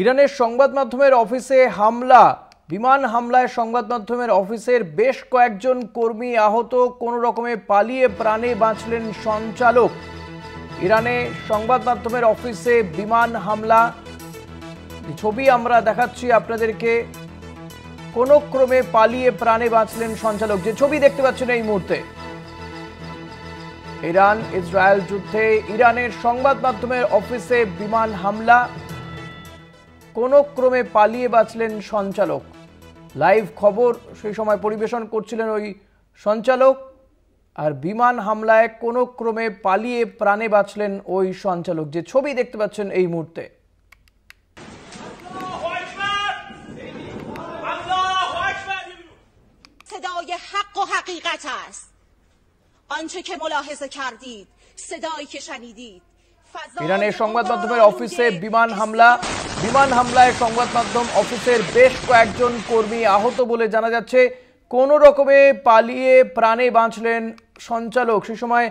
ইরানের সংবাদ মাধ্যমের অফিসে হামলা, বিমান হামলায় সংবাদ মাধ্যমের অফিসের বেশ কয়েকজন কর্মী আহত, কোনো রকমে পালিয়ে প্রাণে বাঁচলেন সঞ্চালক। ইরানে সংবাদ মাধ্যমের অফিসে বিমান হামলা, ছবি আমরা দেখাচ্ছি আপনাদেরকে। কোনো ক্রমে পালিয়ে প্রাণে বাঁচলেন সঞ্চালক, যে ছবি দেখতে পাচ্ছেন এই মুহূর্তে। ইরান ইসরায়েল যুদ্ধে ইরানের সংবাদ মাধ্যমের অফিসে বিমান হামলা, কোনো ক্রমে পালিয়ে বাঁচলেন সঞ্চালক। লাইভ খবর সেই সময় পরিবেশন করছিলেন ওই সঞ্চালক, আর বিমান হামলায় কোনো ক্রমে পালিয়ে প্রাণে বাঁচলেন ওই সঞ্চালক, যে ছবি দেখতে পাচ্ছেন এই মুহূর্তে। صدای حق و حقیقت است. آنچه که ملاحظه کردید، صدایی که شنیدید. ইরানের সংবাদ মাধ্যমের অফিসে বিমান হামলা, বিমান হামলায় সংবাদ মাধ্যম অফিসের বেশ কয়েকজন কর্মী আহত বলে জানা যাচ্ছে। কোনো রকমে পালিয়ে প্রাণে বাঁচলেন সঞ্চালক। সেই সময়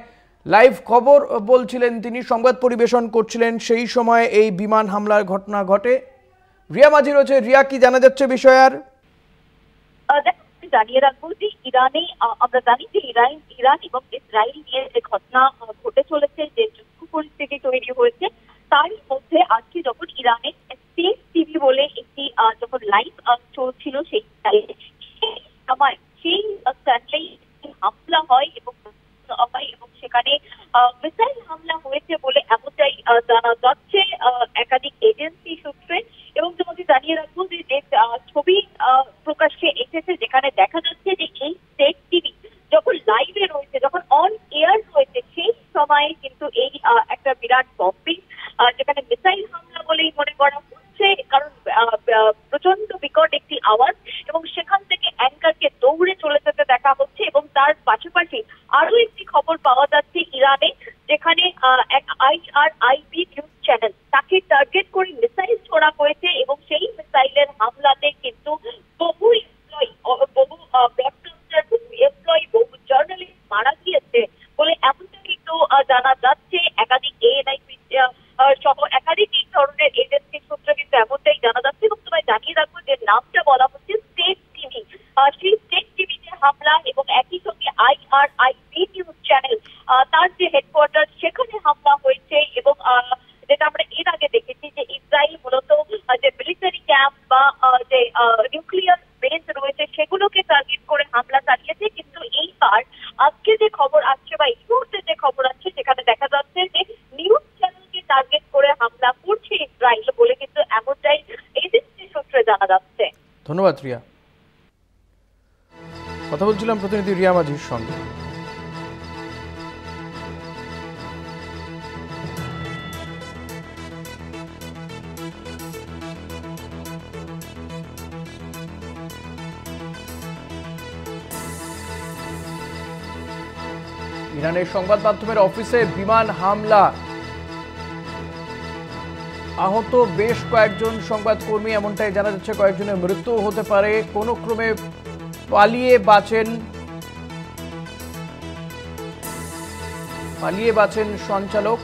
লাইভ খবর বলছিলেন তিনি, সংবাদ পরিবেশন করছিলেন, সেই সময় এই বিমান হামলার ঘটনা ঘটে। রিয়া মাঝি রয়েছে। রিয়া, কি জানা যাচ্ছে বিষয়? আর জানিয়ে রাখবো যে ইরানে আমরা জানি যে ইরান এবং ইসরায়েল নিয়ে যে ঘটনা ঘটে চলেছে, যে যুদ্ধ পরিস্থিতি তৈরি হয়েছে, তার মধ্যে আজকে যখন ইরানে স্টেট টিভি বলে একটি যখন লাইভ চলছিল, সেই সময় সেই চ্যানেলেই হামলা হয় এবং সেখানে মিসাইল হামলা হয়েছে বলে এমনটাই জানা যাচ্ছে একাধিক এজেন্সি সূত্রে। এবং তোমাকে জানিয়ে রাখবো যে ছবি প্রকাশ্যে এসেছে, যেখানে দেখা যাচ্ছে যে এই স্টেট টিভি যখন লাইভে রয়েছে, যখন অন এয়ার রয়েছে, সেই সময়ে কিন্তু এই একটা বিরাট বম্বিং, যেখানে মিসাইল হামলা বলেই মনে করা হচ্ছে, কারণ প্রচন্ড বিকট একটি আওয়াজ, এবং সেখান থেকে অ্যাঙ্কারকে দৌড়ে চলে যেতে দেখা হচ্ছে। এবং তার পাশাপাশি আরো একটি খবর পাওয়া যাচ্ছে ইরানে, যেখানে এক IRIB নিউজ চ্যানেল, তাকে টার্গেট করে মিসাইল ছোড়া হয়েছে, এবং সেই মিসাইলের হামলাতে কিন্তু বহু ব্রডকাস্টার, বহু এমপ্লয়ি, বহু জার্নালিস্ট মারা গিয়েছে বলে এমনটা কিন্তু জানা যাচ্ছে। একাধিক ANI সহ একাধিক এই ধরনের এজেন্সির সূত্রে কিন্তু এমনটাই জানা যাচ্ছে। এবং তোমায় জানিয়ে রাখবো যে নামটা বলা হচ্ছে স্টেট টিভি। সেই স্টেট টিভিতে হামলা, এবং একই সঙ্গে IRIB নিউজ চ্যানেল, তার যে হেডকোয়ার্টার, সেখানে হামলা হয়েছে। এবং যেটা আমরা এর আগে দেখেছি যে ইসরায়েল মূলত যে মিলিটারি ক্যাম্প বা যে নিউক্লিয়ার বেস রয়েছে, সেগুলোকে টার্গেট করে হামলা চালিয়েছে। কিন্তু এইবার আজকে যে খবর আসছে বা এই মুহূর্তে যে খবর আসছে, সেখানে দেখা যাচ্ছে যে নিউজ চ্যানেলকে টার্গেট করে হামলা করছে ইসরায়েল বলে কিন্তু এমনটাই এজেন্সি সূত্রে জানা যাচ্ছে। ধন্যবাদ রিয়া। কথা বলছিলাম প্রতিনিধি রিয়া মাঝির সঙ্গে। ইরানের সংবাদ মাধ্যমের অফিসে বিমান হামলা, আহত বেশ কয়েকজন সংবাদকর্মী, এমনটাই জানা যাচ্ছে। কয়েকজনের মৃত্যু হতে পারে। কোনো ক্রমে পালিয়ে বাঁচেন সঞ্চালক।